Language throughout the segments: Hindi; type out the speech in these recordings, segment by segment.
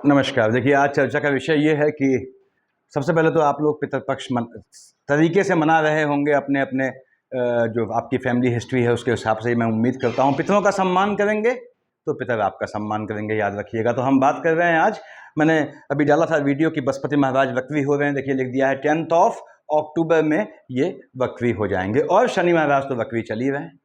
नमस्कार। देखिए, आज चर्चा का विषय ये है कि सबसे पहले तो आप लोग पितृपक्ष तरीके से मना रहे होंगे अपने अपने जो आपकी फैमिली हिस्ट्री है उसके हिसाब से मैं उम्मीद करता हूँ पितरों का सम्मान करेंगे तो पितर आपका सम्मान करेंगे, याद रखिएगा। तो हम बात कर रहे हैं आज, मैंने अभी डाला था वीडियो कि बृहस्पति महाराज वक्री हो रहे हैं। देखिए, लिख दिया है 10 अक्टूबर में ये वक्री हो जाएंगे और शनि महाराज तो वक्री चल ही रहे हैं।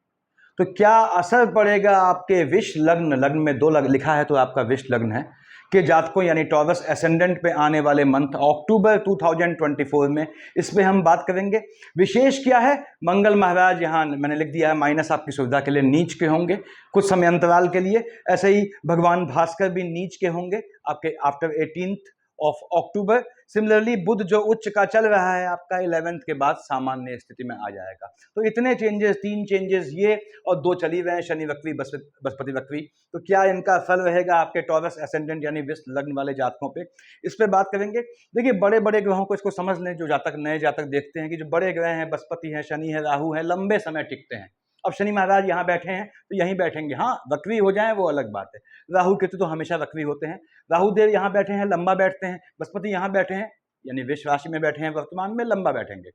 तो क्या असर पड़ेगा आपके विष लग्न, लग्न में दो लिखा है तो आपका विष लग्न है, के जातकों यानी टॉरस एसेंडेंट पे आने वाले मंथ अक्टूबर 2024 में, इस पे हम बात करेंगे। विशेष क्या है, मंगल महाराज यहाँ मैंने लिख दिया है माइनस आपकी सुविधा के लिए नीच के होंगे कुछ समय अंतराल के लिए। ऐसे ही भगवान भास्कर भी नीच के होंगे आपके आफ्टर 18 अक्टूबर। सिमिलरली बुध जो उच्च का चल रहा है आपका 11 के बाद सामान्य स्थिति में आ जाएगा। तो इतने चेंजेस, 3 चेंजेस ये और 2 चली रहे हैं, शनि वक्री बृहस्पति वक्री। तो क्या इनका फल रहेगा आपके टॉरस एसेंडेंट यानी विष लग्न वाले जातकों पे, इस पे बात करेंगे। देखिए, बड़े बड़े ग्रहों को इसको समझ लें, जो जातक नए जातक देखते हैं कि जो बड़े ग्रह हैं, बृहस्पति है, शनि है, राहु है, लंबे समय टिकते हैं। अब शनि महाराज यहाँ बैठे हैं तो यहीं बैठेंगे। हाँ, वक्री हो जाए वो अलग बात है, राहु केतु तो हमेशा वक्री होते हैं। राहु देव यहाँ बैठे हैं, लंबा बैठते हैं। बृहस्पति यहाँ बैठे हैं यानी वृष राशि में बैठे हैं, वर्तमान में लंबा बैठेंगे।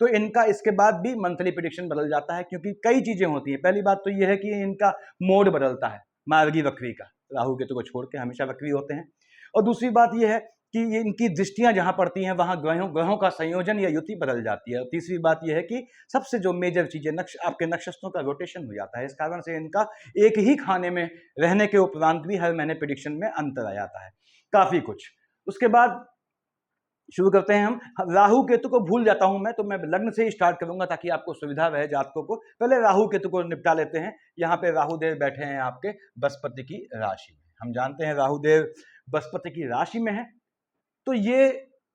तो इनका इसके बाद भी मंथली प्रेडिक्शन बदल जाता है, क्योंकि कई चीजें होती हैं। पहली बात तो यह है कि इनका मोड बदलता है मार्गी वक्री का, राहु केतु को छोड़ के हमेशा वक्री होते हैं। और दूसरी बात यह है कि ये इनकी दृष्टियां जहां पड़ती हैं वहां ग्रहों का संयोजन या युति बदल जाती है। और तीसरी बात यह है कि सबसे जो मेजर चीजें, आपके नक्षत्रों का रोटेशन हो जाता है। इस कारण से इनका एक ही खाने में रहने के उपरांत भी हर महीने प्रेडिक्शन में अंतर आ जाता है काफी कुछ। उसके बाद शुरू करते हैं हम। राहु केतु को भूल जाता हूं मैं, तो मैं लग्न से ही स्टार्ट करूंगा ताकि आपको सुविधा रहे जातकों को। पहले राहु केतु को निपटा लेते हैं। यहाँ पे राहु देव बैठे हैं आपके बृहस्पति की राशि में। हम जानते हैं राहु देव बृहस्पति की राशि में है, तो ये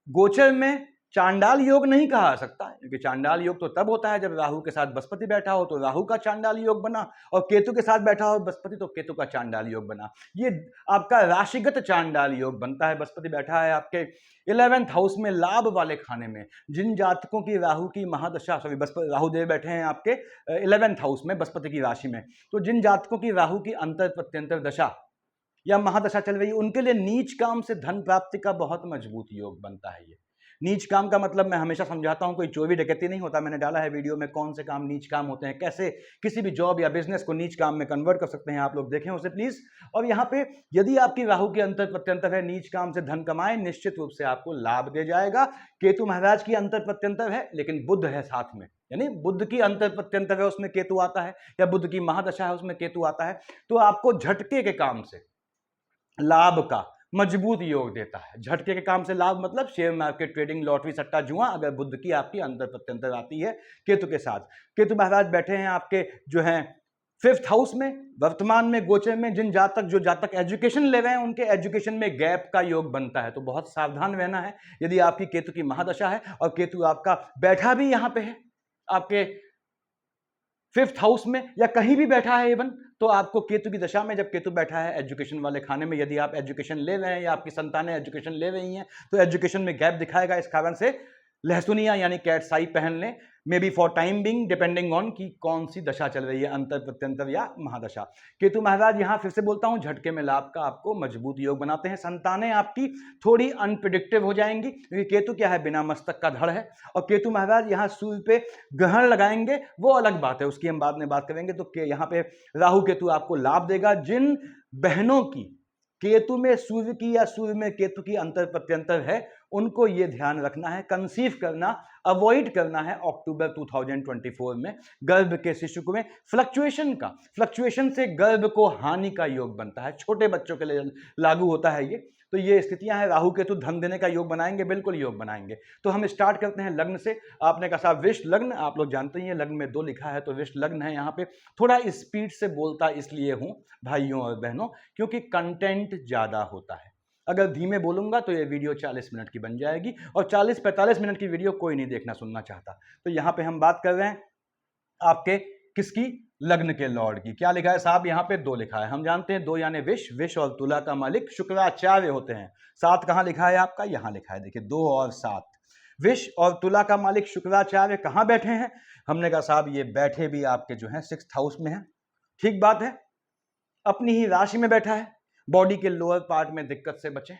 गोचर में चांडाल योग नहीं कहा सकता, क्योंकि चांडाल योग तो तब होता है जब राहु के साथ बृहस्पति बैठा हो, तो राहु का चांडाल योग बना, और केतु के साथ बैठा हो बृहस्पति तो केतु का चांडाल योग बना। ये आपका राशिगत चांडाल योग बनता है। बृहस्पति बैठा है आपके 11th हाउस में, लाभ वाले खाने में। जिन जातकों की राहु की महादशा, सॉरी राहु देव बैठे हैं आपके 11th हाउस में बृहस्पति की राशि में, तो जिन जातकों की राहु की अंतर प्रत्यंतर दशा या महादशा चल रही है, उनके लिए नीच काम से धन प्राप्ति का बहुत मजबूत योग बनता है। ये नीच काम का मतलब मैं हमेशा समझाता हूं, कोई चोरी डकैती नहीं होता। मैंने डाला है वीडियो में कौन से काम नीच काम होते हैं, कैसे किसी भी जॉब या बिजनेस को नीच काम में कन्वर्ट कर सकते हैं। आप लोग देखें उसे प्लीज। और यहाँ पे यदि आपकी राहु की अंतर प्रत्यंतर है, नीच काम से धन कमाए, निश्चित रूप से आपको लाभ दे जाएगा। केतु महाराज की अंतर प्रत्यंतर है, लेकिन बुध है साथ में, यानी बुध की अंतर प्रत्यंतर है, उसमें केतु आता है, या बुध की महादशा है उसमें केतु आता है, तो आपको झटके के काम से लाभ का मजबूत योग देता है। झटके के काम से लाभ मतलब शेयर मार्केट, ट्रेडिंग, लॉटरी, सट्टा, जुआ, अगर बुध की आपकी अंतर प्रत्यंतर आती है केतु के साथ। केतु महाराज बैठे हैं आपके जो हैं 5th हाउस में, वर्तमान में गोचर में। जो जातक एजुकेशन ले रहे हैं, उनके एजुकेशन में गैप का योग बनता है, तो बहुत सावधान रहना है यदि आपकी केतु की महादशा है और केतु आपका बैठा भी यहां पे है आपके 5th हाउस में या कहीं भी बैठा है इवन, तो आपको केतु की दशा में जब केतु बैठा है एजुकेशन वाले खाने में, यदि आप एजुकेशन ले रहे हैं या आपकी संतानें एजुकेशन ले रही हैं, तो एजुकेशन में गैप दिखाएगा। इस कारण से लहसुनिया यानी कैट्स आई पहन लें, may be for time being, depending on कि कौन सी दशा चल रही है, अंतर प्रत्यंतर या महादशा। केतु महाराज यहां फिर से बोलता हूं, झटके में लाभ का आपको मजबूत योग बनाते हैं। संतानें आपकी थोड़ी अनप्रिडिक्टिव हो जाएंगी, क्योंकि केतु क्या है, बिना मस्तक का धड़ है। और केतु महाराज यहां सूर्य पे ग्रहण लगाएंगे, वो अलग बात है, उसकी हम बाद में बात करेंगे। तो यहां पे राहु केतु आपको लाभ देगा। जिन बहनों की केतु में सूर्य की या सूर्य में केतु की अंतर प्रत्यंतर है, उनको यह ध्यान रखना है, कंसीव करना अवॉइड करना है अक्टूबर 2024 में। गर्भ के शिशु को में फ्लक्चुएशन से गर्भ को हानि का योग बनता है, छोटे बच्चों के लिए लागू होता है ये। तो ये स्थितियां हैं। राहु केतु धन देने का योग बनाएंगे, बिल्कुल योग बनाएंगे। तो हम स्टार्ट करते हैं लग्न से। आपने कहा साहब विष लग्न, आप लोग जानते ही हैं लग्न में 2 लिखा है, तो विष लग्न है। यहाँ पे थोड़ा स्पीड से बोलता इसलिए हूं भाइयों और बहनों, क्योंकि कंटेंट ज्यादा होता है। अगर धीमे बोलूंगा तो ये वीडियो 40 मिनट की बन जाएगी, और 40-45 मिनट की वीडियो कोई नहीं देखना सुनना चाहता। तो यहाँ पे हम बात कर रहे हैं आपके किसकी, लग्न के लॉर्ड की। क्या लिखा है साहब, यहाँ पे 2 लिखा है। हम जानते हैं 2 यानी विष और तुला का मालिक शुक्राचार्य होते हैं। 7 कहां लिखा है आपका, यहां लिखा है, देखिए 2 और 7। विष और तुला का मालिक शुक्राचार्य कहां बैठे हैं, हमने कहा साहब ये बैठे भी आपके जो है 6th हाउस में है। ठीक बात है, अपनी ही राशि में बैठा है। बॉडी के लोअर पार्ट में दिक्कत से बचें,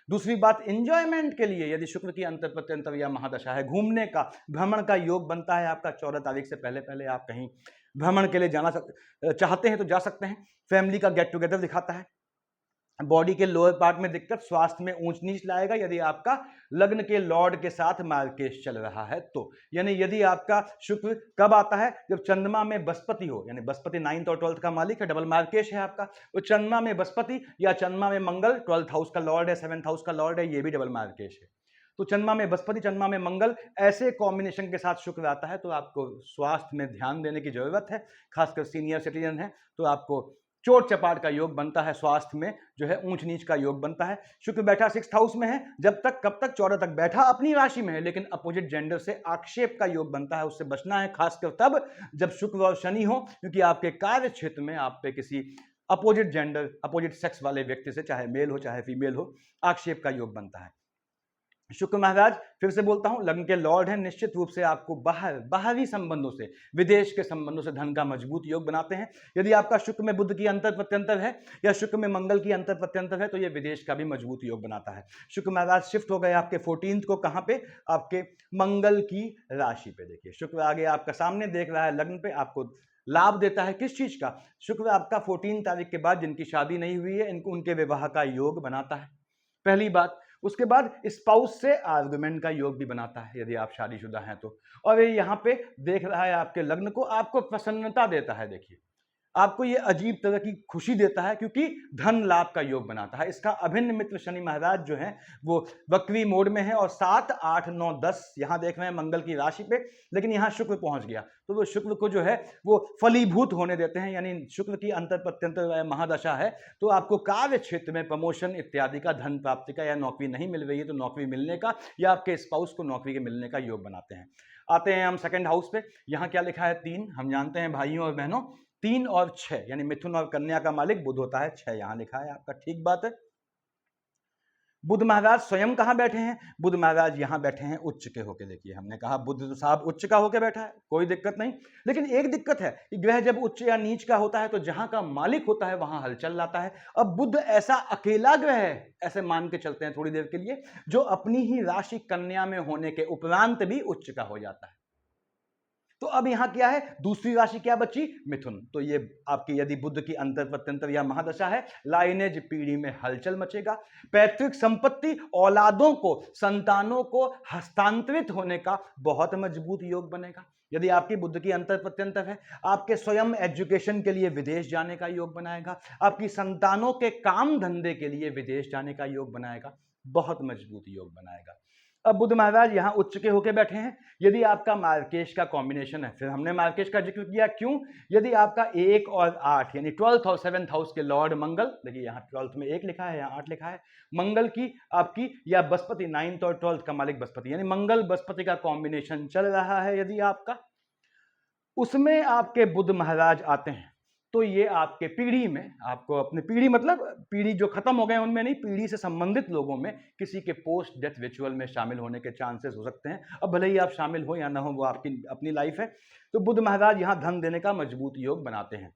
दूसरी बात, एंजॉयमेंट के लिए यदि शुक्र की अंतर प्रत्यंतर या महादशा है, घूमने का, भ्रमण का योग बनता है आपका। 14 तारीख से पहले पहले आप कहीं भ्रमण के लिए जाना चाहते हैं तो जा सकते हैं। फैमिली का गेट टुगेदर दिखाता है। बॉडी के लोअर पार्ट में दिक्कत, स्वास्थ्य में ऊंच नीच लाएगा यदि आपका लग्न के लॉर्ड के साथ मार्केश चल रहा है तो। यानी यदि आपका शुक्र कब आता है, जब चंद्रमा में बृहस्पति हो, यानी बृहस्पति 9th और 12th का मालिक है, डबल मार्केश है आपका, तो चंद्रमा में बृहस्पति या चंद्रमा में मंगल, 12th हाउस का लॉर्ड है, 7th हाउस का लॉर्ड है, ये भी डबल मार्केश है। तो चंद्रमा में बृहस्पति, चंद्रमा में मंगल, ऐसे कॉम्बिनेशन के साथ शुक्र आता है तो आपको स्वास्थ्य में ध्यान देने की जरूरत है। खासकर सीनियर सिटीजन है तो आपको चोट चपाट का योग बनता है, स्वास्थ्य में जो है ऊंच नीच का योग बनता है। शुक्र बैठा 6th हाउस में है, जब तक कब तक 14 तक बैठा अपनी राशि में है, लेकिन अपोजिट जेंडर से आक्षेप का योग बनता है, उससे बचना है, खासकर तब जब शुक्र और शनि हो, क्योंकि आपके कार्य क्षेत्र में आप पे किसी अपोजिट जेंडर, अपोजिट सेक्स वाले व्यक्ति से, चाहे मेल हो चाहे फीमेल हो, आक्षेप का योग बनता है। शुक्र महाराज, फिर से बोलता हूं, लग्न के लॉर्ड हैं, निश्चित रूप से आपको बाहरी संबंधों से, विदेश के संबंधों से धन का मजबूत योग बनाते हैं। यदि आपका शुक्र में बुध की अंतर प्रत्यंतर है या शुक्र में मंगल की अंतर प्रत्यंतर है तो ये विदेश का भी मजबूत योग बनाता है। शुक्र महाराज शिफ्ट हो गए आपके 14th को, कहां पे, आपके मंगल की राशि पे। देखिए शुक्र आगे आपका सामने देख रहा है, लग्न पे आपको लाभ देता है। किस चीज का? शुक्र आपका 14 तारीख के बाद जिनकी शादी नहीं हुई है, इनको उनके विवाह का योग बनाता है, पहली बात। उसके बाद स्पाउस से आर्गुमेंट का योग भी बनाता है यदि आप शादीशुदा हैं तो। और ये यहां पे देख रहा है आपके लग्न को, आपको प्रसन्नता देता है। देखिए आपको ये अजीब तरह की खुशी देता है क्योंकि धन लाभ का योग बनाता है। इसका अभिन्न मित्र शनि महाराज जो है वो वक्री मोड में है और 7, 8, 9, 10 यहां देख रहे हैं मंगल की राशि पे, लेकिन यहां शुक्र पहुंच गया तो वो शुक्र को जो है वो फलीभूत होने देते हैं। यानी शुक्र की अंतर प्रत्यंतर महादशा है तो आपको कार्य क्षेत्र में प्रमोशन इत्यादि का, धन प्राप्ति का, या नौकरी नहीं मिल रही है तो नौकरी मिलने का, या आपके स्पाउस को नौकरी के मिलने का योग बनाते हैं। आते हैं हम 2nd हाउस पे। यहां क्या लिखा है? 3। हम जानते हैं भाइयों और बहनों, 3 और 6 यानी मिथुन और कन्या का मालिक बुध होता है। 6 यहां लिखा है आपका, ठीक बात है। बुध महाराज स्वयं कहां बैठे हैं? बुध महाराज यहां बैठे हैं उच्च के होके। देखिए हमने कहा बुध साहब उच्च का होके बैठा है, कोई दिक्कत नहीं, लेकिन एक दिक्कत है कि ग्रह जब उच्च या नीच का होता है तो जहां का मालिक होता है वहां हलचल लाता है। अब बुध ऐसा अकेला ग्रह है, ऐसे मान के चलते हैं थोड़ी देर के लिए, जो अपनी ही राशि कन्या में होने के उपरांत भी उच्च का हो जाता है। तो अब यहां क्या है? दूसरी राशि क्या बची? मिथुन। तो ये आपकी यदि बुध की अंतर प्रत्यंतर या महादशा है, लाइनेज पीढ़ी में हलचल मचेगा। पैतृक संपत्ति, औलादों को, संतानों को हस्तांतरित होने का बहुत मजबूत योग बनेगा। यदि आपकी बुध की अंतर प्रत्यंतर है, आपके स्वयं एजुकेशन के लिए विदेश जाने का योग बनाएगा, आपकी संतानों के काम धंधे के लिए विदेश जाने का योग बनाएगा, बहुत मजबूत योग बनाएगा। अब बुध महाराज यहां उच्च के होके बैठे हैं। यदि आपका मार्केश का कॉम्बिनेशन है, फिर हमने मार्केश का जिक्र किया, क्यों? यदि आपका 1 और 8 यानी 12th और 7th हाउस के लॉर्ड मंगल, देखिए यहां 12th में 1 लिखा है, यहां 8 लिखा है, मंगल की आपकी या बृहस्पति 9th और 12th का मालिक बृहस्पति, यानी मंगल बृहस्पति का कॉम्बिनेशन चल रहा है यदि आपका, उसमें आपके बुध महाराज आते हैं तो ये आपके पीढ़ी में, आपको अपनी पीढ़ी मतलब पीढ़ी जो खत्म हो गए उनमें नहीं, पीढ़ी से संबंधित लोगों में किसी के पोस्ट डेथ रिचुअल में शामिल होने के चांसेस हो सकते हैं। अब भले ही आप शामिल हो या ना हो, वो आपकी अपनी लाइफ है। तो बुध महाराज यहां धन देने का मजबूत योग बनाते हैं।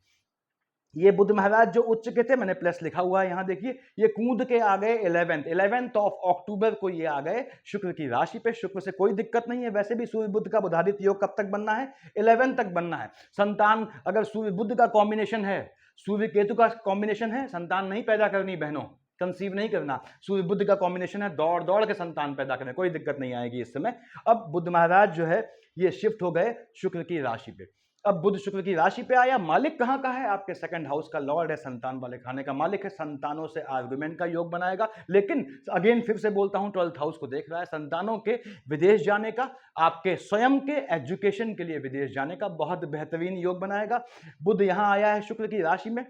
ये बुध महाराज जो उच्च के थे, मैंने प्लस लिखा हुआ है यहां देखिए, ये कूद के आ गए 11th ऑफ अक्टूबर को ये आ गए शुक्र की राशि पे। शुक्र से कोई दिक्कत नहीं है, वैसे भी सूर्य बुध का बुधादित्य योग कब तक बनना है? 11 तक बनना है। संतान अगर सूर्य बुध का कॉम्बिनेशन है, सूर्य केतु का कॉम्बिनेशन है, संतान नहीं पैदा करनी बहनों, कंसीव नहीं करना, सूर्य बुध का कॉम्बिनेशन है, दौड़ दौड़ के संतान पैदा करने, कोई दिक्कत नहीं आएगी इस समय। अब बुध महाराज जो है ये शिफ्ट हो गए शुक्र की राशि पे। अब बुध शुक्र की राशि पे आया, मालिक कहां का है? आपके 2nd हाउस का लॉर्ड है, संतान वाले खाने का मालिक है, संतानों से आर्गुमेंट का योग बनाएगा। लेकिन अगेन फिर से बोलता हूं, 12th हाउस को देख रहा है, संतानों के विदेश जाने का, आपके स्वयं के एजुकेशन के लिए विदेश जाने का बहुत बेहतरीन योग बनाएगा। बुध यहां आया है शुक्र की राशि में,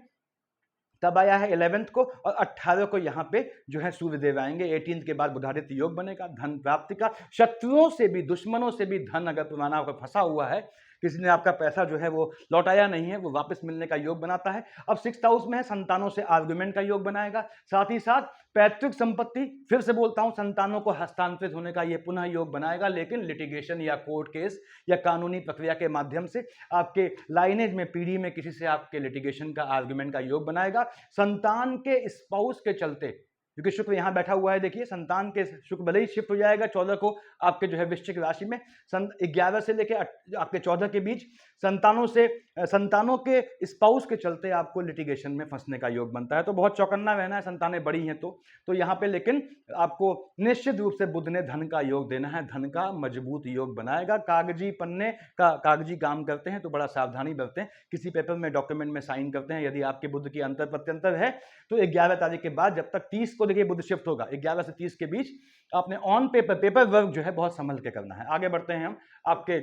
तब आया है 11th को, और 18 को यहां पे जो है सूर्यदेव आएंगे। 18th के बाद बुधादित्य योग बनेगा, धन प्राप्ति का, शत्रुओं से भी, दुश्मनों से भी धन अगर पुराना होकर फंसा हुआ है, किसी ने आपका पैसा जो है वो लौटाया नहीं है, वो वापस मिलने का योग बनाता है। अब 6th हाउस में है, संतानों से आर्गुमेंट का योग बनाएगा। साथ ही साथ पैतृक संपत्ति, फिर से बोलता हूं, संतानों को हस्तांतरित होने का ये पुनः योग बनाएगा, लेकिन लिटिगेशन या कोर्ट केस या कानूनी प्रक्रिया के माध्यम से आपके लाइनेज में, पीढ़ी में किसी से आपके लिटिगेशन का, आर्गुमेंट का योग बनाएगा। संतान के स्पाउस के चलते क्योंकि शुक्र यहाँ बैठा हुआ है। देखिए संतान के शुक्र भले ही शिफ्ट हो जाएगा 14 को आपके जो है वृश्चिक राशि में, 11 से लेके आपके 14 के बीच संतानों के स्पाउस के चलते आपको लिटिगेशन में फंसने का योग बनता है। तो बहुत चौकन्ना रहना है, संतानें बड़ी हैं तो यहाँ पे, लेकिन आपको निश्चित रूप से बुध ने धन का योग देना है, धन का मजबूत योग बनाएगा। कागजी पन्ने का कागजी काम करते हैं तो बड़ा सावधानी बरतें, किसी पेपर में डॉक्यूमेंट में साइन करते हैं, यदि आपके बुध की अंतर प्रत्यंतर है तो 11 तारीख के बाद, जब तक 30 को देखिए बुध शिफ्ट होगा, 11 से 30 के बीच आपने ऑन पेपर वर्क जो है बहुत संभल के करना है। आगे बढ़ते हैं हम आपके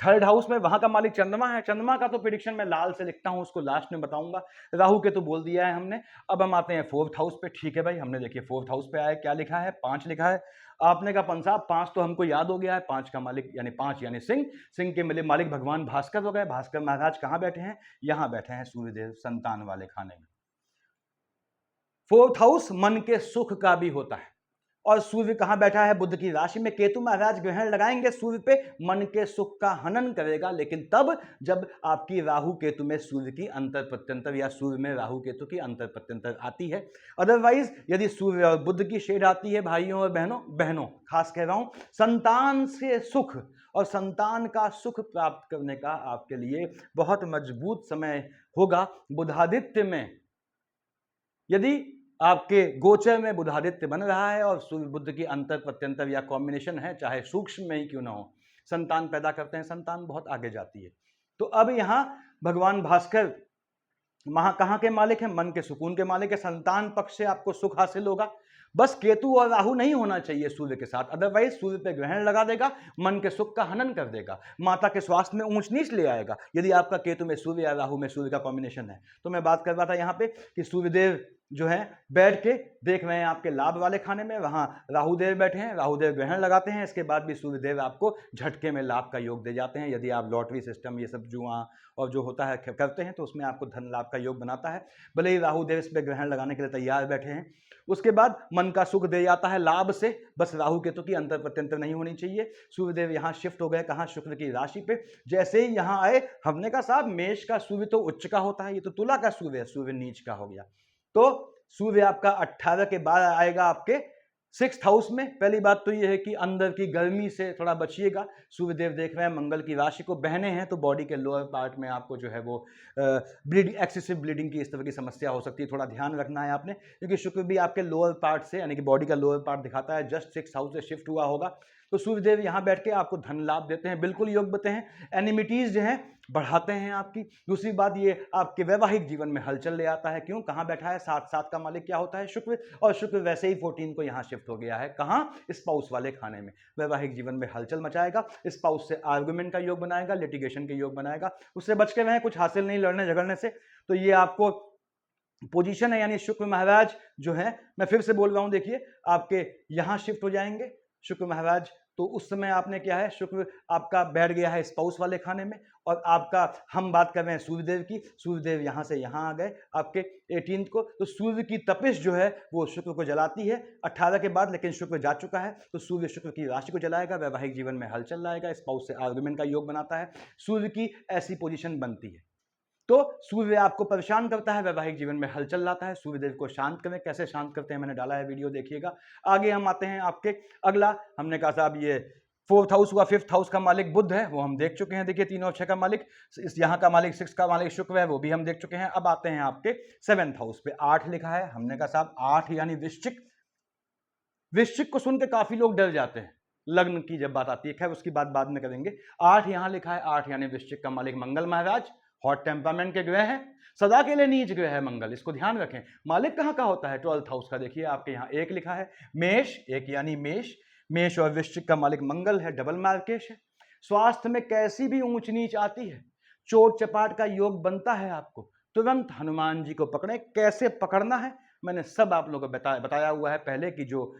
थर्ड हाउस में, वहां का मालिक चंद्रमा है। चंद्रमा का तो प्रिडिक्शन मैं लाल से लिखता हूं, उसको लास्ट में बताऊंगा। राहु के तो बोल दिया है हमने। अब हम आते हैं फोर्थ हाउस पे। ठीक है भाई, हमने देखिए फोर्थ हाउस पे आया, क्या लिखा है, 5 लिखा है। आपने कहा पंसा 5 तो हमको याद हो गया है, 5 का मालिक यानी 5 यानी सिंह, सिंह के मिले मालिक भगवान भास्कर हो गए। भास्कर महाराज कहां बैठे हैं, यहां बैठे हैं सूर्यदेव संतान वाले खाने में। फोर्थ हाउस मन के सुख का भी होता है, और सूर्य कहां बैठा है, बुध की राशि में। केतु महाराज ग्रहण लगाएंगे सूर्य पे, मन के सुख का हनन करेगा, लेकिन तब जब आपकी राहु केतु में सूर्य की अंतर प्रत्यंतर या सूर्य में राहु केतु की अंतर प्रत्यंतर आती है। अदरवाइज यदि सूर्य और बुध की शेड आती है भाइयों और बहनों खास कह रहा हूं, संतान से सुख और संतान का सुख प्राप्त करने का आपके लिए बहुत मजबूत समय होगा बुधादित्य में। यदि आपके गोचर में बुधादित्य बन रहा है और सूर्य बुध की अंतर प्रत्यंतर या कॉम्बिनेशन है, चाहे सूक्ष्म में ही क्यों ना हो, संतान पैदा करते हैं, संतान बहुत आगे जाती है। तो अब यहां भगवान भास्कर कहां के मालिक है, मन के सुकून के मालिक है। संतान पक्ष से आपको सुख हासिल होगा। बस केतु और राहु नहीं होना चाहिए सूर्य के साथ, अदरवाइज सूर्य पे ग्रहण लगा देगा, मन के सुख का हनन कर देगा, माता के स्वास्थ्य में ऊंच नीच ले आएगा यदि आपका केतु में सूर्य या राहु में सूर्य का कॉम्बिनेशन है। तो मैं बात कर रहा था यहाँ पे कि सूर्यदेव जो है बैठ के देख रहे हैं आपके लाभ वाले खाने में, वहां राहुदेव बैठे हैं, राहुदेव ग्रहण लगाते हैं, इसके बाद भी सूर्यदेव आपको झटके में लाभ का योग दे जाते हैं। यदि आप लॉटरी सिस्टम ये सब जुआ और जो होता है करते हैं तो उसमें आपको धन लाभ का योग बनाता है, भले ही राहुदेव इस पर ग्रहण लगाने के लिए तैयार बैठे हैं। उसके बाद मन का सुख दे जाता है लाभ से, बस राहु केतु की अंतर प्रत्यंतर नहीं होनी चाहिए। सूर्यदेव यहाँ शिफ्ट हो गए कहाँ, शुक्र की राशि पे। जैसे ही यहाँ आए, हमने कहा साहब मेष का सूर्य तो उच्च का होता है, ये तो तुला का सूर्य है, सूर्य नीच का हो गया। तो सूर्य आपका 18 के बाद आएगा आपके 6th हाउस में। पहली बात तो ये है कि अंदर की गर्मी से थोड़ा बचिएगा। सूर्यदेव देख रहे हैं मंगल की राशि को, बहने हैं तो बॉडी के लोअर पार्ट में आपको जो है वो ब्लीडिंग, एक्सेसिव ब्लीडिंग की इस तरह की समस्या हो सकती है, थोड़ा ध्यान रखना है आपने, क्योंकि शुक्र भी आपके लोअर पार्ट से यानी कि बॉडी का लोअर पार्ट दिखाता है, जस्ट 6th हाउस से शिफ्ट हुआ होगा। तो सूर्यदेव यहाँ बैठ के आपको धन लाभ देते हैं, बिल्कुल योग देते हैं, एनिमिटीज जो हैं बढ़ाते हैं आपकी। दूसरी बात ये आपके वैवाहिक जीवन में हलचल ले आता है। क्यों, कहाँ बैठा है, 7 का मालिक क्या होता है, शुक्र, और शुक्र वैसे ही 14 को यहाँ शिफ्ट हो गया है कहाँ, स्पाउस वाले खाने में। वैवाहिक जीवन में हलचल मचाएगा, स्पाउस से आर्गुमेंट का योग बनाएगा, लिटिगेशन के योग बनाएगा, उससे बच के रहें, कुछ हासिल नहीं लड़ने झगड़ने से। तो ये आपको पोजीशन है, यानी शुक्र महाराज जो है, मैं फिर से बोल रहा हूं, देखिए आपके यहां शिफ्ट हो जाएंगे शुक्र महाराज। तो उस समय आपने क्या है, शुक्र आपका बैठ गया है स्पाउस वाले खाने में, और आपका हम बात कर रहे हैं सूर्यदेव की, सूर्यदेव यहां से यहां आ गए आपके 18 को। तो सूर्य की तपिश जो है वो शुक्र को जलाती है 18 के बाद, लेकिन शुक्र जा चुका है तो सूर्य शुक्र की राशि को जलाएगा, वैवाहिक जीवन में हलचल लाएगा, स्पाउस से आर्गुमेंट का योग बनाता है, सूर्य की ऐसी पोजीशन बनती है। तो सूर्य आपको परेशान करता है, वैवाहिक जीवन में हलचल लाता है। सूर्यदेव को शांत करें, कैसे शांत करते हैं मैंने डाला है वीडियो, देखिएगा। आगे हम आते हैं आपके अगला, हमने कहा साहब ये 4th हाउस हुआ, 5th हाउस का मालिक बुध है, वो हम देख चुके हैं। देखिए 3 और 6 का मालिक, इस यहाँ का मालिक 6 का मालिक शुक्र है, वो भी हम देख चुके हैं। अब आते हैं आपके 7th हाउस पे, 8 लिखा है, हमने कहा साहब 8 यानी वृश्चिक। वृश्चिक को सुन के काफी लोग डर जाते हैं लग्न की जब बात आती है, खैर उसकी बात बाद में करेंगे। 8 यहाँ लिखा है, 8 यानी वृश्चिक का मालिक मंगल महाराज, हॉट टेम्परामेंट के ग्रह हैं, सदा के लिए नीच ग्रह है मंगल, इसको ध्यान रखें। मालिक कहाँ का होता है, 12th हाउस का। देखिए आपके यहाँ 1 लिखा है, मेष, 1 यानी मेष, मेष और वृश्चिक का मालिक मंगल है, डबल मार्केश है। स्वास्थ्य में कैसी भी ऊंच नीच आती है, चोट चपाट का योग बनता है, आपको तुरंत हनुमान जी को पकड़े। कैसे पकड़ना है मैंने सब आप लोगों को बताया हुआ है पहले, कि जो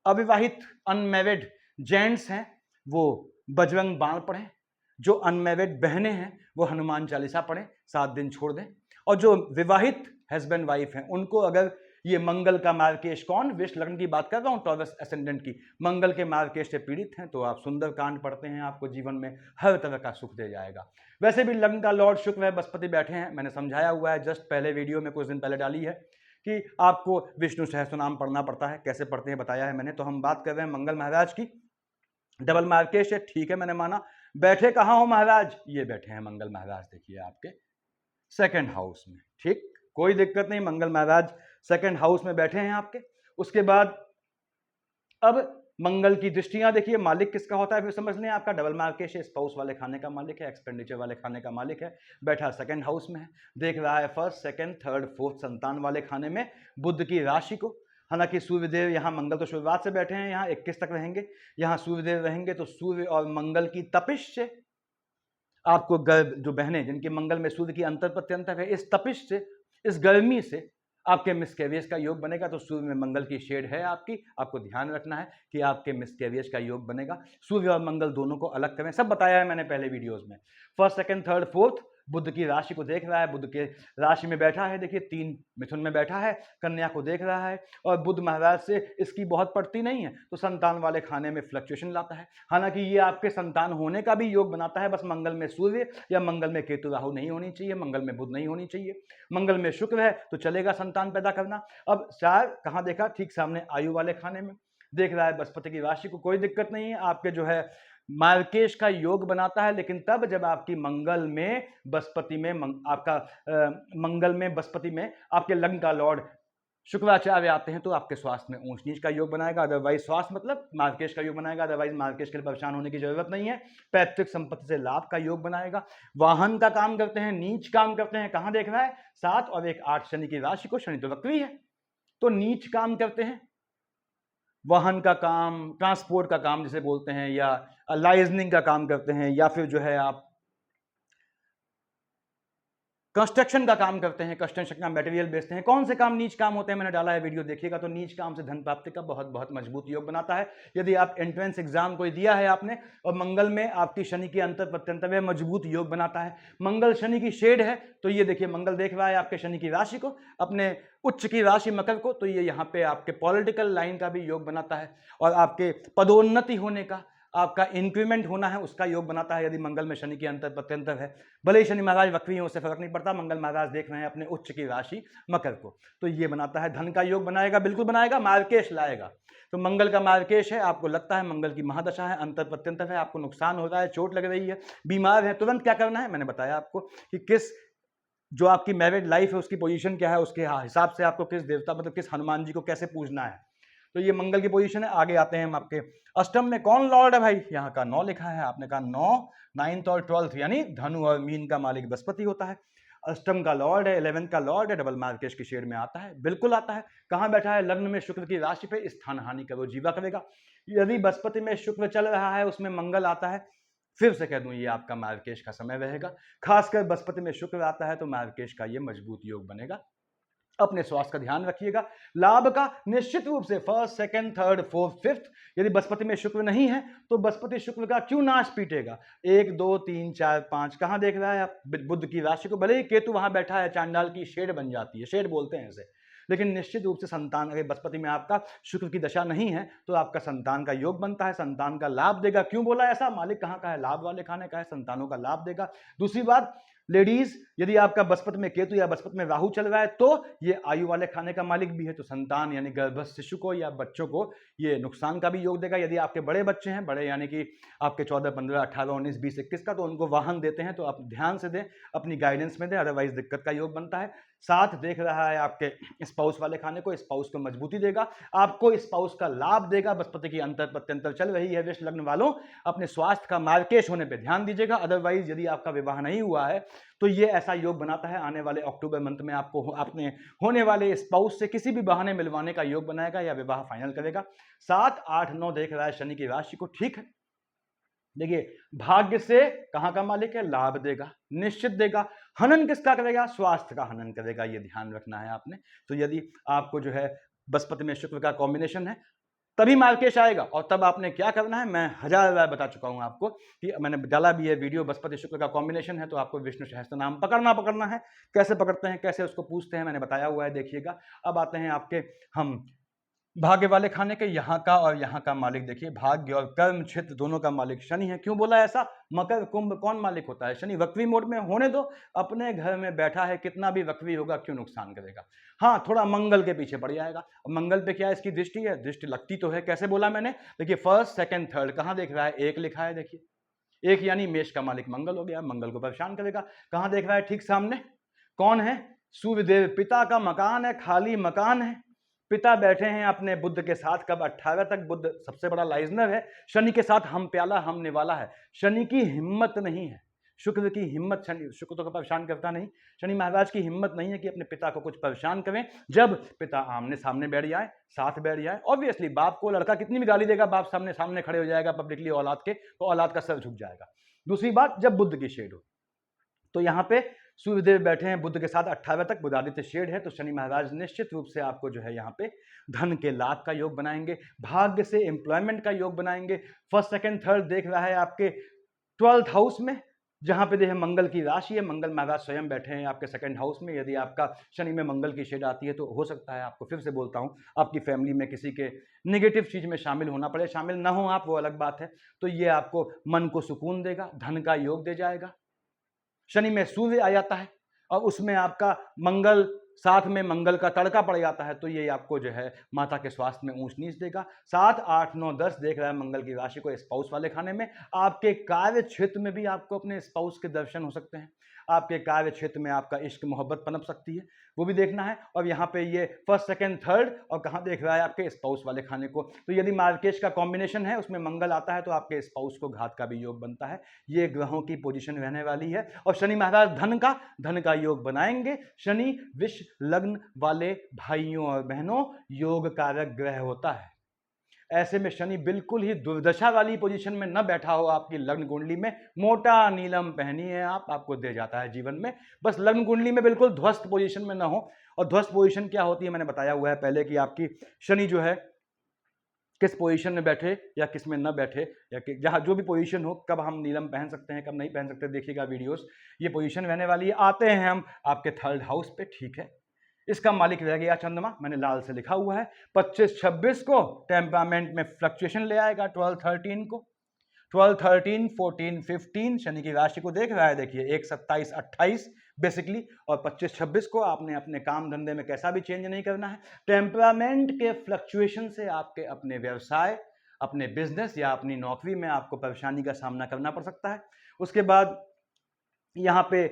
अविवाहित अनमैरिड जेंट्स हैं वो बजरंग बाण पढ़ें, जो अनमैरिड बहनें हैं वो हनुमान चालीसा पढ़ें, 7 दिन छोड़ दें, और जो विवाहित हस्बैंड वाइफ हैं उनको अगर ये मंगल का मार्केश, कौन, वृष लग्न की बात कर रहा हूँ, टॉरस एसेंडेंट की, मंगल के मार्केश से पीड़ित हैं तो आप सुंदर कांड पढ़ते हैं, आपको जीवन में हर तरह का सुख दे जाएगा। वैसे भी लग्न का लॉर्ड शुक्र है, बृहस्पति बैठे हैं, मैंने समझाया हुआ है जस्ट पहले वीडियो में कुछ दिन पहले डाली है कि आपको विष्णु सहस्त्रनाम पढ़ना पड़ता है। कैसे पढ़ते हैं बताया है मैंने। तो हम बात कर रहे हैं मंगल महाराज की। डबल मार्केश है, ठीक है, मैंने माना। बैठे कहाँ हो महाराज? ये बैठे हैं मंगल महाराज, देखिए आपके सेकंड हाउस में। ठीक, कोई दिक्कत नहीं, मंगल महाराज सेकंड हाउस में बैठे हैं आपके। उसके बाद अब मंगल की दृष्टियां देखिए, मालिक किसका होता है फिर समझ लें। आपका डबल मार्केश है, स्पाउस वाले खाने का मालिक है, एक्सपेंडिचर वाले खाने का मालिक है, बैठा सेकंड हाउस में है। देख रहा है फर्स्ट, सेकंड, थर्ड, फोर्थ संतान वाले खाने में बुध की राशि को। हालांकि सूर्यदेव यहाँ, मंगल तो शुरुआत से बैठे हैं, यहाँ 21 तक रहेंगे, यहाँ सूर्यदेव रहेंगे। तो सूर्य और मंगल की तपिश से आपको गर्भ, जो बहनें जिनके मंगल में सूर्य की अंतर प्रत्यंतर है, इस तपिश से, इस गर्मी से आपके मिसकैरियज का योग बनेगा। तो सूर्य में मंगल की शेड है आपकी, आपको ध्यान रखना है कि आपके मिसकैरियज का योग बनेगा। सूर्य और मंगल दोनों को अलग करें, सब बताया है मैंने पहले वीडियोस में। फर्स्ट, सेकंड, थर्ड, फोर्थ बुध की राशि को देख रहा है, बुध के राशि में बैठा है, देखिए 3 मिथुन में बैठा है, कन्या को देख रहा है। और बुध महाराज से इसकी बहुत पड़ती नहीं है, तो संतान वाले खाने में फ्लक्चुएशन लाता है। हालांकि ये आपके संतान होने का भी योग बनाता है, बस मंगल में सूर्य या मंगल में केतु राहु नहीं होनी चाहिए, मंगल में बुध नहीं होनी चाहिए। मंगल में शुक्र है तो चलेगा संतान पैदा करना। अब 4 कहाँ देखा? ठीक सामने आयु वाले खाने में देख रहा है बृहस्पति की राशि को। कोई दिक्कत नहीं है, आपके जो है मार्केश का योग बनाता है, लेकिन तब जब आपकी मंगल में बृहस्पति में मंगल में बृहस्पति में आपके लग्न का लॉर्ड शुक्राचार्य आते हैं, तो आपके स्वास्थ्य में ऊंच नीच का योग बनाएगा। अदरवाइज स्वास्थ्य मतलब मार्केश का योग बनाएगा, अदरवाइज मार्केश के लिए परेशान होने की जरूरत नहीं है। पैतृक संपत्ति से लाभ का योग बनाएगा। वाहन का काम करते हैं, नीच काम करते हैं, कहां देख रहा है? 7 और 1 8 शनि की राशि को। शनि तो वक्री है, तो नीच काम करते हैं, वाहन का काम, ट्रांसपोर्ट का काम जिसे बोलते हैं, या लाइजनिंग का काम करते हैं, या फिर जो है आप कंस्ट्रक्शन का काम करते हैं, कंस्ट्रक्शन का मटेरियल बेचते हैं। कौन से काम नीच काम होते हैं, मैंने डाला है वीडियो, देखिएगा। तो नीच काम से धन प्राप्ति का बहुत बहुत मजबूत योग बनाता है। यदि आप एंट्रेंस एग्जाम कोई दिया है आपने और मंगल में आपकी शनि की अंतर प्रत्यंतर में मजबूत योग बनाता है। मंगल शनि की शेड है, तो ये देखिए मंगल देख रहा है आपके शनि की राशि को, अपने उच्च की राशि मकर को, तो ये यहाँ पे आपके पॉलिटिकल लाइन का भी योग बनाता है, और आपके पदोन्नति होने का, आपका इंक्रीमेंट होना है, उसका योग बनाता है यदि मंगल में शनि की अंतर प्रत्यंतर है। भले ही शनि महाराज वक्री हैं, उससे फर्क नहीं पड़ता, मंगल महाराज देख रहे हैं अपने उच्च की राशि मकर को, तो ये बनाता है। धन का योग बनाएगा, बिल्कुल बनाएगा, मार्केश लाएगा। तो मंगल का मार्केश है, आपको लगता है मंगल की महादशा है, अंतर प्रत्यंतर है, आपको नुकसान हो रहा है, चोट लग रही है, बीमार है, तुरंत क्या करना है? मैंने बताया आपको कि किस, जो आपकी मैरिड लाइफ है उसकी पोजीशन क्या है, उसके हिसाब से आपको किस देवता, मतलब किस हनुमान जी को कैसे पूजना है। तो ये मंगल की पोजीशन है। आगे आते हैं हम आपके अष्टम में। कौन लॉर्ड है भाई? यहाँ का 9 लिखा है, आपने कहा 9, 9th और 12th, यानी धनु और मीन का मालिक बृहस्पति होता है। अष्टम का लॉर्ड है, 11th का लॉर्ड है, डबल मार्केश की शेड में आता है, बिल्कुल आता है। कहाँ बैठा है? लग्न में शुक्र की राशि पे, स्थान हानि करो जीवा करेगा। यदि बृहस्पति में शुक्र चल रहा है, उसमें मंगल आता है, फिर से कह दूं ये आपका मार्केश का समय रहेगा। खासकर बृहस्पति में शुक्र आता है तो मार्केश का ये मजबूत योग बनेगा। अपने स्वास्थ्य का ध्यान रखिएगा। लाभ का निश्चित रूप से first, second, third, fourth, fifth, यदि बृहस्पति में शुक्र नहीं है तो बृहस्पति शुक्र का क्यों नाश पीटेगा? 1 2 3 4 5 कहां देख रहा है आप? बुध की राशि को। भले ही केतु वहां बैठा है, चांडाल की शेड बन जाती है, शेड बोलते हैं इसे, लेकिन निश्चित रूप से संतान, अगर बृहस्पति में आपका शुक्र की दशा नहीं है तो आपका संतान का योग बनता है, संतान का लाभ देगा। क्यों बोला ऐसा? मालिक कहाँ का है? लाभ वाले खाने का है, संतानों का लाभ देगा। दूसरी बात, लेडीज, यदि आपका बृहस्पति में केतु या बृहस्पति में राहु चल रहा है तो ये आयु वाले खाने का मालिक भी है, तो संतान यानी गर्भस्थ शिशु को या बच्चों को ये नुकसान का भी योग देगा। यदि आपके बड़े बच्चे हैं, बड़े यानी कि आपके 14 15 18 19 20 21 का, तो उनको वाहन देते हैं, तो आप ध्यान से दें, अपनी गाइडेंस में दें, अदरवाइज दिक्कत का योग बनता है। साथ देख रहा है आपके स्पाउस वाले खाने को, स्पाउस को मजबूती देगा, आपको स्पाउस का लाभ देगा। बृहस्पति की अंतर प्रत्यंतर चल रही है, वृष लग्न वालों अपने स्वास्थ्य का मार्केश होने पे ध्यान दीजिएगा। अदरवाइज यदि आपका विवाह नहीं हुआ है तो ये ऐसा योग बनाता है, आने वाले अक्टूबर मंथ में आपको अपने होने वाले स्पाउस से किसी भी बहाने मिलवाने का योग बनाएगा या विवाह फाइनल करेगा। 7 8 9 देख रहा है शनि की राशि को, ठीक है। देखिए भाग्य से कहां का मालिक है? लाभ देगा, निश्चित देगा। हनन किसका करेगा? स्वास्थ्य का हनन करेगा, ये ध्यान रखना है आपने। तो यदि आपको जो है बृहस्पति में शुक्र का कॉम्बिनेशन है तभी मार्केश आएगा, और तब आपने क्या करना है मैं 1000 बार बता चुका हूं आपको, कि मैंने डाला भी है वीडियो, बृहस्पति शुक्र का कॉम्बिनेशन है तो आपको विष्णु सहस्त्र नाम पकड़ना है। कैसे पकड़ते हैं, कैसे उसको पूछते हैं, मैंने बताया हुआ है, देखिएगा। अब आते हैं आपके हम भाग्य वाले खाने के यहाँ का और यहाँ का मालिक देखिए, भाग्य और कर्म क्षेत्र दोनों का मालिक शनि है। क्यों बोला ऐसा? मकर कुंभ कौन मालिक होता है? शनि। वक्री मोड में होने दो, अपने घर में बैठा है, कितना भी वक्री होगा क्यों नुकसान करेगा। हाँ, थोड़ा मंगल के पीछे पड़ जाएगा। अब मंगल पे क्या इसकी दृष्टि है? दृष्टि लगती तो है। कैसे बोला मैंने? देखिए, फर्स्ट सेकंड थर्ड कहाँ देख रहा है? एक लिखा है, देखिए एक, यानी मेष का मालिक मंगल हो गया, मंगल को परेशान करेगा। कहाँ देख रहा है? ठीक सामने। कौन है? सूर्यदेव। पिता का मकान है, खाली मकान है, पिता बैठे हैं अपने बुद्ध के साथ। कब? 18 तक। बुद्ध सबसे बड़ा लाइजनर है, शनि के साथ हम प्याला हम निवाला है। शनि की हिम्मत नहीं है, शुक्र की हिम्मत, शनि शुक्र तो परेशान करता नहीं, शनि महाराज की हिम्मत नहीं है कि अपने पिता को कुछ परेशान करें। जब पिता आमने सामने बैठ जाए, साथ बैठ जाए, ऑब्वियसली बाप को लड़का कितनी भी गाली देगा, बाप सामने सामने खड़े हो जाएगा पब्लिकली औलाद के, तो औलाद का सर झुक जाएगा। दूसरी बात, जब बुद्ध की शेड हो, तो यहाँ पे सूर्यदेव बैठे हैं बुद्ध के साथ 18 तक, बुधादित्य शेड है, तो शनि महाराज निश्चित रूप से आपको जो है यहाँ पे धन के लाभ का योग बनाएंगे, भाग्य से एम्प्लॉयमेंट का योग बनाएंगे। फर्स्ट सेकंड थर्ड देख रहा है आपके 12th हाउस में, जहां पे देखिए मंगल की राशि है, मंगल महाराज स्वयं बैठे हैं आपके सेकंड हाउस में। यदि आपका शनि में मंगल की शेड आती है तो हो सकता है आपको, फिर से बोलता हूं, आपकी फैमिली में किसी के नेगेटिव चीज में शामिल होना पड़े। शामिल ना हो आप, वो अलग बात है। तो ये आपको मन को सुकून देगा, धन का योग दे जाएगा। शनि में सूर्य आ जाता है और उसमें आपका मंगल, साथ में मंगल का तड़का पड़ जाता है, तो ये आपको जो है माता के स्वास्थ्य में ऊंच नीच देगा। 7, 8, 9, 10 देख रहा है मंगल की राशि को स्पाउस वाले खाने में। आपके कार्य क्षेत्र में भी आपको अपने स्पाउस के दर्शन हो सकते हैं, आपके कार्य क्षेत्र में आपका इश्क मोहब्बत पनप सकती है, वो भी देखना है। और यहाँ पे ये फर्स्ट सेकंड थर्ड, और कहाँ देख रहा है? आपके स्पाउस वाले खाने को। तो यदि मार्केश का कॉम्बिनेशन है, उसमें मंगल आता है, तो आपके स्पाउस को घात का भी योग बनता है। ये ग्रहों की पोजीशन रहने वाली है। और शनि महाराज धन का योग बनाएंगे। शनि विश्व लग्न वाले भाइयों और बहनों योग कारक ग्रह होता है। ऐसे में शनि बिल्कुल ही दुर्दशा वाली पोजीशन में न बैठा हो आपकी लग्न कुंडली में, मोटा नीलम पहनी है आपको दे जाता है जीवन में। बस लग्न कुंडली में बिल्कुल ध्वस्त पोजीशन में ना हो। और ध्वस्त पोजीशन क्या होती है मैंने बताया हुआ है पहले, कि आपकी शनि जो है किस पोजीशन में बैठे या किस में न बैठे, या कि जहाँ जो भी पोजीशन हो, कब हम नीलम पहन सकते हैं, कब नहीं पहन सकते, देखिएगा वीडियोस। ये पोजीशन रहने वाली है। आते हैं हम आपके थर्ड हाउस पे, ठीक है। इसका मालिक रह गया चंद्रमा, मैंने लाल से लिखा हुआ है। 25-26 को टेम्परामेंट में फ्लक्चुएशन ले आएगा। 12-13 को, 12-13, 14-15 शनि की राशि को देख रहा है, देखिए 1-27-28 बेसिकली। और 25-26 को आपने अपने काम धंधे में कैसा भी चेंज नहीं करना है। टेम्परामेंट के फ्लक्चुएशन से आपके अपने व्यवसाय, अपने बिजनेस या अपनी नौकरी में आपको परेशानी का सामना करना पड़ सकता है। उसके बाद यहाँ पे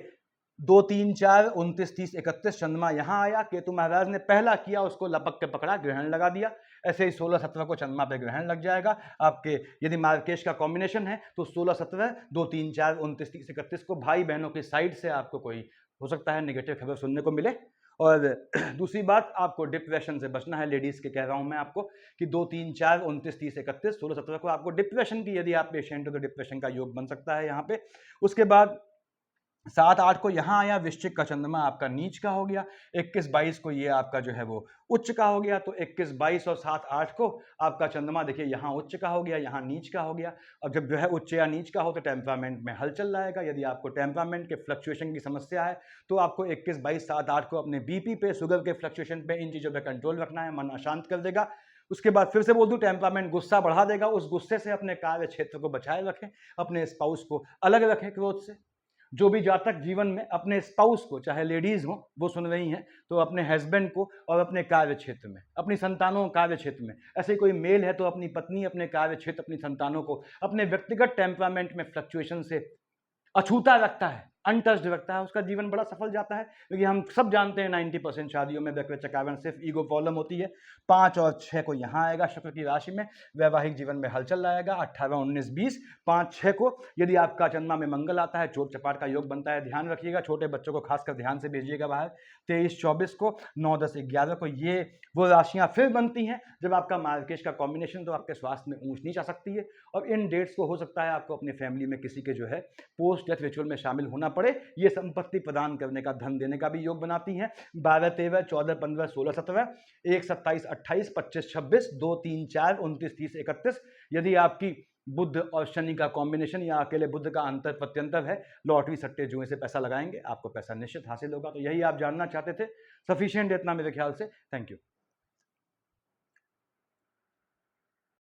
2, 3, 4, 29, 30, 31 चंद्रमा यहाँ आया। केतु महाराज ने पहला किया, उसको लपक के पकड़ा, ग्रहण लगा दिया। ऐसे ही 16-17 को चंद्रमा पे ग्रहण लग जाएगा आपके। यदि मार्केश का कॉम्बिनेशन है तो 16-17, 2, 3, 4, 29, 30, 31 को भाई बहनों की साइड से आपको कोई हो सकता है नेगेटिव खबर सुनने को मिले। और दूसरी बात, आपको डिप्रेशन से बचना है। लेडीज के कह रहा हूं मैं आपको कि 2, 3, 4, 29, 30, 31, 16-17 को आपको डिप्रेशन की, यदि आप पेशेंट हो तो डिप्रेशन का योग बन सकता है यहाँ पे। उसके बाद 7-8 को यहाँ आया वृश्चिक का चंद्रमा, आपका नीच का हो गया। 21-22 को ये आपका जो है वो उच्च का हो गया। तो 21-22 और 7-8 को आपका चंद्रमा देखिए यहाँ उच्च का हो गया, यहाँ नीच का हो गया। अब जब जो है उच्च या नीच का हो तो टेम्परामेंट में हलचल लाएगा। यदि आपको टेम्परामेंट के फ्लक्चुएशन की समस्या है तो आपको 21-22, 7-8 को अपने बीपी पे, शुगर के फ्लक्चुएशन पे, इन चीज़ों पर कंट्रोल रखना है। मन अशांत कर देगा। उसके बाद फिर से बोल दूं, टेम्परामेंट गुस्सा बढ़ा देगा। उस गुस्से से अपने कार्य क्षेत्र को बचाए रखें, अपने स्पाउस को अलग रखें क्रोध से। जो भी जातक जीवन में अपने स्पाउस को, चाहे लेडीज हो वो सुन रही हैं, तो अपने हस्बैंड को, और अपने कार्य क्षेत्र में, अपनी संतानों कार्य क्षेत्र में, ऐसे कोई मेल है तो अपनी पत्नी, अपने कार्य क्षेत्र, अपनी संतानों को अपने व्यक्तिगत टेम्परामेंट में फ्लक्चुएशन से अछूता रखता है, अनटच्ड रखता है, उसका जीवन बड़ा सफल जाता है। क्योंकि हम सब जानते हैं 90% शादियों में व्यक्तिगत कारण सिर्फ ईगो प्रॉब्लम होती है। 5 और 6 को यहाँ आएगा शुक्र की राशि में, वैवाहिक जीवन में हलचल लाएगा। 18, 19, 20, 5, 6 को यदि आपका चंद्रमा में मंगल आता है, चोट चपाट का योग बनता है। ध्यान रखिएगा, छोटे बच्चों को खासकर ध्यान से भेजिएगा बाहर। 23, 24 को, 9, 10, 11 को ये वो राशियाँ फिर बनती हैं जब आपका मार्केश का कॉम्बिनेशन, तो आपके स्वास्थ्य में ऊंच नीच आ सकती है। और इन डेट्स को हो सकता है आपको अपनी फैमिली में किसी के जो है पोस्ट डेथ रिचुअल में शामिल होना पड़े। ये संपत्ति प्रदान करने का, धन देने का भी योग बनाती हैं। 12, 13, 14, 15, 16, 17, 1, 27, 28, 25, 26, 2, 3, 4, 29, 30, 31। यदि आपकी बुध और शनि का कॉम्बिनेशन या अकेले बुध का अंतर प्रत्यंतर है, लॉटरी सट्टे जुए से पैसा लगाएंगे, आपको पैसा निश्चित हासिल होगा। तो यही आप जानना चाहते थे, सफिशिएंट इतना मेरे ख्याल से। Thank you.